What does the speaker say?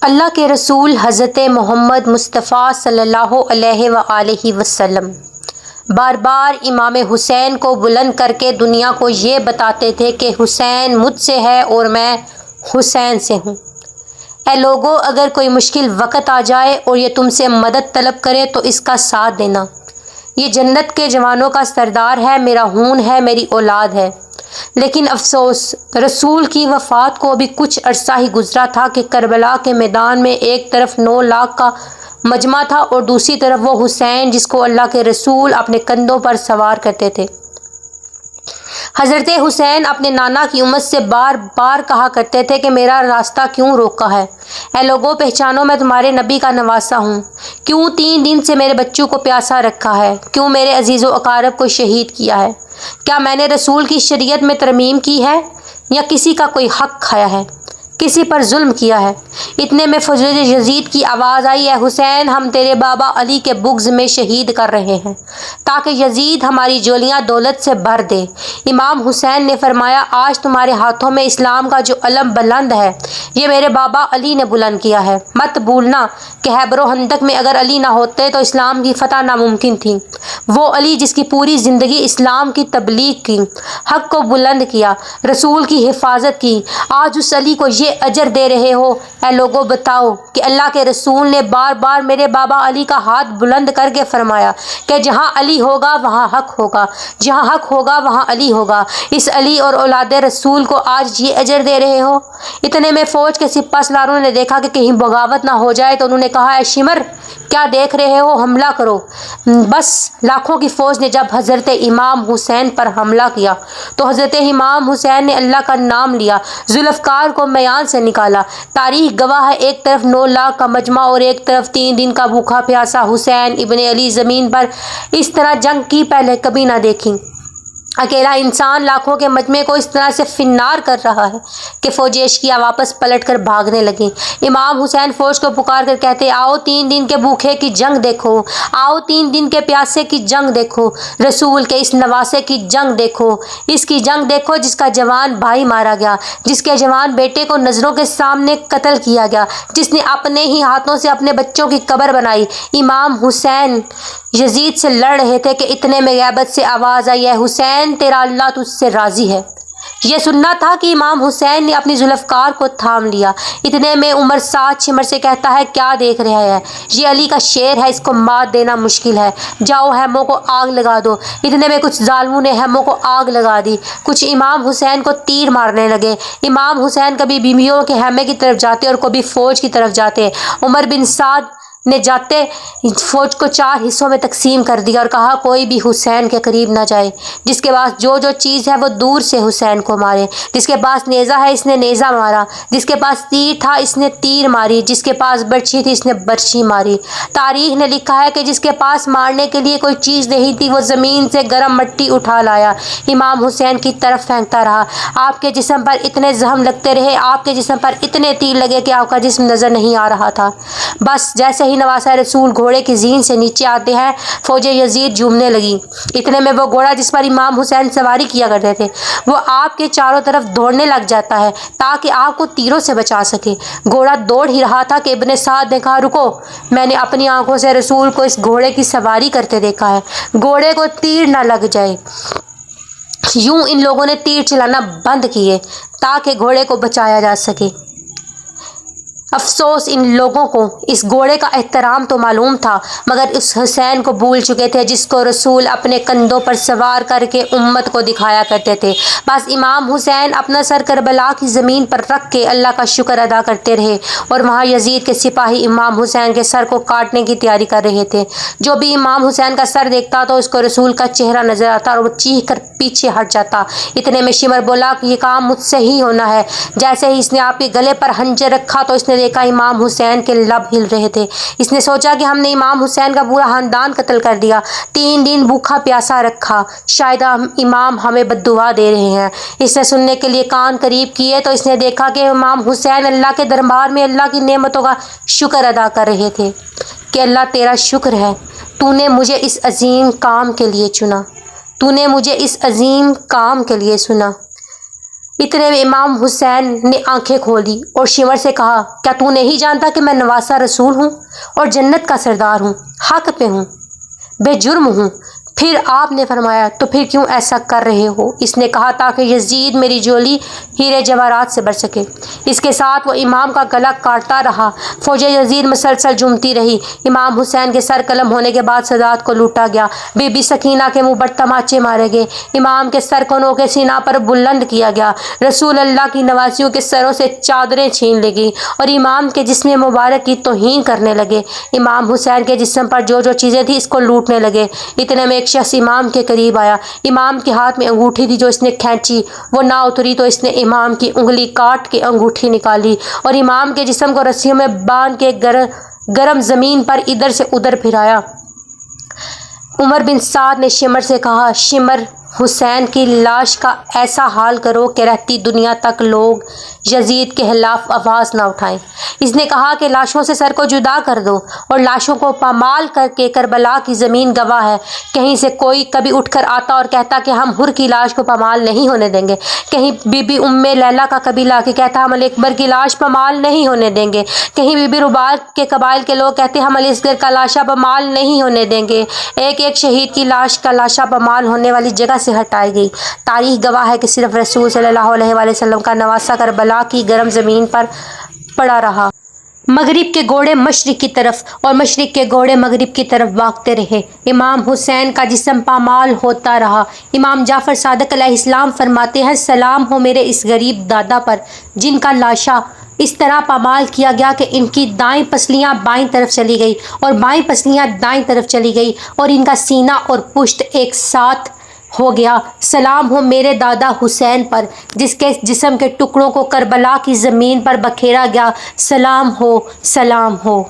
اللہ کے رسول حضرت محمد مصطفیٰ صلی اللہ علیہ وآلہ وسلم بار بار امام حسین کو بلند کر کے دنیا کو یہ بتاتے تھے کہ حسین مجھ سے ہے اور میں حسین سے ہوں۔ اے لوگو، اگر کوئی مشکل وقت آ جائے اور یہ تم سے مدد طلب کرے تو اس کا ساتھ دینا۔ یہ جنت کے جوانوں کا سردار ہے، میرا خون ہے، میری اولاد ہے۔ لیکن افسوس، رسول کی وفات کو ابھی کچھ عرصہ ہی گزرا تھا کہ کربلا کے میدان میں ایک طرف 9 لاکھ کا مجمع تھا اور دوسری طرف وہ حسین جس کو اللہ کے رسول اپنے کندھوں پر سوار کرتے تھے۔ حضرت حسین اپنے نانا کی امت سے بار بار کہا کرتے تھے کہ میرا راستہ کیوں روکا ہے؟ اے لوگوں، پہچانو میں تمہارے نبی کا نواسا ہوں۔ کیوں 3 دن سے میرے بچوں کو پیاسا رکھا ہے؟ کیوں میرے عزیز و اقارب کو شہید کیا ہے؟ کیا میں نے رسول کی شریعت میں ترمیم کی ہے یا کسی کا کوئی حق کھایا ہے، کسی پر ظلم کیا ہے؟ اتنے میں فضل یزید کی آواز آئی، اے حسین، ہم تیرے بابا علی کے بغض میں شہید کر رہے ہیں تاکہ یزید ہماری جولیاں دولت سے بھر دے۔ امام حسین نے فرمایا، آج تمہارے ہاتھوں میں اسلام کا جو علم بلند ہے یہ میرے بابا علی نے بلند کیا ہے۔ مت بھولنا کہ خیبر و خندق میں اگر علی نہ ہوتے تو اسلام کی فتح ناممکن تھی۔ وہ علی جس کی پوری زندگی اسلام کی تبلیغ کی، حق کو بلند کیا، رسول کی حفاظت کی، آج اس علی کو یہ اجر دے رہے ہو۔ اے لوگوں، بتاؤ کہ اللہ کے رسول نے بار بار میرے بابا علی کا ہاتھ بلند کر کے فرمایا کہ جہاں علی ہوگا وہاں حق ہوگا، جہاں حق ہوگا وہاں علی ہوگا۔ اس علی اور اولاد رسول کو آج یہ اجر دے رہے ہو۔ اتنے میں فوج کے سپہ سالاروں نے دیکھا کہ کہیں بغاوت نہ ہو جائے تو انہوں نے کہا، اے شمر، کیا دیکھ رہے ہو، حملہ کرو۔ بس لاکھوں کی فوج نے جب حضرت امام حسین پر حملہ کیا تو حضرت امام حسین نے اللہ کا نام لیا، ذوالفقار کو میدان سے نکالا۔ تاریخ گواہ ہے، ایک طرف 9 لاکھ کا مجمع اور ایک طرف 3 دن کا بھوکا پیاسا حسین ابن علی زمین پر اس طرح جنگ کی پہلے کبھی نہ دیکھی۔ اکیلا انسان لاکھوں کے مجمع کو اس طرح سے فنار کر رہا ہے کہ فوجی اشقیاء واپس پلٹ کر بھاگنے لگیں۔ امام حسین فوج کو پکار کر کہتے، آؤ 3 دن کے بھوکے کی جنگ دیکھو، آؤ 3 دن کے پیاسے کی جنگ دیکھو، رسول کے اس نواسے کی جنگ دیکھو، اس کی جنگ دیکھو جس کا جوان بھائی مارا گیا، جس کے جوان بیٹے کو نظروں کے سامنے قتل کیا گیا، جس نے اپنے ہی ہاتھوں سے اپنے بچوں کی قبر بنائی۔ امام حسین یزید سے لڑ رہے تھے کہ اتنے میں غیبت سے آواز آئی، اے حسین، تیرا اللہ تجھ سے راضی ہے۔ یہ سننا تھا کہ امام حسین نے اپنی ذوالفقار کو تھام لیا۔ اتنے میں عمر سعد شمر سے کہتا ہے، کیا دیکھ رہا ہے؟ یہ علی کا شیر ہے، اس کو مات دینا مشکل ہے، جاؤ خیموں کو آگ لگا دو۔ اتنے میں کچھ ظالموں نے خیموں کو آگ لگا دی، کچھ امام حسین کو تیر مارنے لگے۔ امام حسین کبھی بیویوں کے خیمے کی طرف جاتے اور کبھی فوج کی طرف جاتے۔ عمر بن سعد نے جاتے فوج کو 4 حصوں میں تقسیم کر دیا اور کہا، کوئی بھی حسین کے قریب نہ جائے، جس کے پاس جو چیز ہے وہ دور سے حسین کو مارے، جس کے پاس نیزہ ہے اس نے نیزہ مارا، جس کے پاس تیر تھا اس نے تیر ماری، جس کے پاس برچھی تھی اس نے برچھی ماری۔ تاریخ نے لکھا ہے کہ جس کے پاس مارنے کے لیے کوئی چیز نہیں تھی وہ زمین سے گرم مٹی اٹھا لایا، امام حسین کی طرف پھینکتا رہا۔ آپ کے جسم پر اتنے زخم لگتے رہے، آپ کے جسم پر اتنے تیر لگے کہ آپ کا جسم نظر نہیں آ رہا تھا۔ بس جیسے ہی نواسہ رسول گھوڑے کی زین سے نیچے آتے ہیں، فوج یزید جھومنے لگی۔ اتنے میں وہ گھوڑا جس پر امام حسین سواری کیا کرتے تھے وہ آپ کے چاروں طرف دوڑنے لگ جاتا ہے تاکہ آپ کو تیروں سے بچا سکے۔ گھوڑا دوڑ ہی رہا تھا کہ ابن سعد نے کہا، رکو، میں نے اپنی آنکھوں سے رسول کو اس گھوڑے کی سواری کرتے دیکھا ہے، گھوڑے کو تیر نہ لگ جائے۔ یوں ان لوگوں نے تیر چلانا بند کیے تاکہ گھوڑے کو بچایا جا سکے۔ افسوس، ان لوگوں کو اس گھوڑے کا احترام تو معلوم تھا مگر اس حسین کو بھول چکے تھے جس کو رسول اپنے کندھوں پر سوار کر کے امت کو دکھایا کرتے تھے۔ بس امام حسین اپنا سر کربلا کی زمین پر رکھ کے اللہ کا شکر ادا کرتے رہے اور وہاں یزید کے سپاہی امام حسین کے سر کو کاٹنے کی تیاری کر رہے تھے۔ جو بھی امام حسین کا سر دیکھتا تو اس کو رسول کا چہرہ نظر آتا اور وہ چیخ کر پیچھے ہٹ جاتا۔ اتنے میں شمر بولا کہ یہ کام مجھ سے ہی ہونا ہے۔ جیسے ہی اس نے آپ کے گلے پر خنجر رکھا تو اس نے دیکھا امام حسین کے لب ہل رہے تھے۔ اس نے سوچا کہ ہم نے امام حسین کا پورا خاندان قتل کر دیا، 3 دن بھوکا پیاسا رکھا، شاید امام ہمیں بد دعا دے رہے ہیں۔ اس نے سننے کے لیے کان قریب کیے تو اس نے دیکھا کہ امام حسین اللہ کے دربار میں اللہ کی نعمتوں کا شکر ادا کر رہے تھے کہ اللہ تیرا شکر ہے، تو نے مجھے اس عظیم کام کے لیے چنا، تو نے مجھے اس عظیم کام کے لیے سنا۔ اتنے میں امام حسین نے آنکھیں کھولی اور شمر سے کہا، کیا تو نہیں جانتا کہ میں نواسہ رسول ہوں اور جنت کا سردار ہوں، حق پہ ہوں، بے جرم ہوں؟ پھر آپ نے فرمایا، تو پھر کیوں ایسا کر رہے ہو؟ اس نے کہا، تاکہ یزید میری جولی ہیرے جواہرات سے بھر سکے۔ اس کے ساتھ وہ امام کا گلا کاٹتا رہا۔ فوج یزید مسلسل جمتی رہی۔ امام حسین کے سر قلم ہونے کے بعد سادات کو لوٹا گیا۔ بی بی سکینہ کے منہ پر تماچے مارے گئے۔ امام کے سر کو نوکے سینہ پر بلند کیا گیا۔ رسول اللہ کی نواسیوں کے سروں سے چادریں چھین لی گئیں اور امام کے جسم مبارک کی توہین کرنے لگے۔ امام حسین کے جسم پر جو چیزیں تھیں اس کو لوٹنے لگے۔ اتنے میں ایک شخص امام کے قریب آیا۔ امام کے ہاتھ میں انگوٹھی تھی جو اس نے کھینچی، وہ نہ اتری تو اس نے امام کی انگلی کاٹ کے انگوٹھی نکالی اور امام کے جسم کو رسیوں میں باندھ کے گرم زمین پر ادھر سے ادھر پھرایا۔ عمر بن سعد نے شمر سے کہا، شمر، حسین کی لاش کا ایسا حال کرو کہ رہتی دنیا تک لوگ یزید کے خلاف آواز نہ اٹھائیں۔ اس نے کہا کہ لاشوں سے سر کو جدا کر دو اور لاشوں کو پامال کر کے کربلا کی زمین گواہ ہے، کہیں سے کوئی کبھی اٹھ کر آتا اور کہتا کہ ہم حر کی لاش کو پامال نہیں ہونے دیں گے، کہیں بی بی ام لیلہ کا قبیلہ آ کے کہتا ہم علی اکبر کی لاش پامال نہیں ہونے دیں گے، کہیں بی بی ربال کے قبائل کے لوگ کہتے ہم علی اصغر کا لاشا پامال نہیں ہونے دیں گے۔ ایک ایک شہید کی لاش کا لاشا پامال ہونے والی جگہ سے ہٹائی گئی۔ تاریخ گواہ ہے کہ صرف رسول صلی اللہ علیہ وآلہ وسلم کا نواسہ کربلا کی گرم زمین پر پڑا رہا۔ مغرب کے گھوڑے مشرق کی طرف اور مشرق کے گھوڑے مغرب کی طرف بھاگتے رہے۔ امام حسین کا جسم پامال ہوتا رہا۔ امام جعفر صادق علیہ السلام فرماتے ہیں، سلام ہو میرے اس غریب دادا پر جن کا لاشا اس طرح پامال کیا گیا کہ ان کی دائیں پسلیاں بائیں طرف چلی گئی اور بائیں پسلیاں دائیں طرف چلی گئی اور ان کا سینہ اور پشت ایک ساتھ ہو گیا۔ سلام ہو میرے دادا حسین پر جس کے جسم کے ٹکڑوں کو کربلا کی زمین پر بکھیرا گیا۔ سلام ہو، سلام ہو۔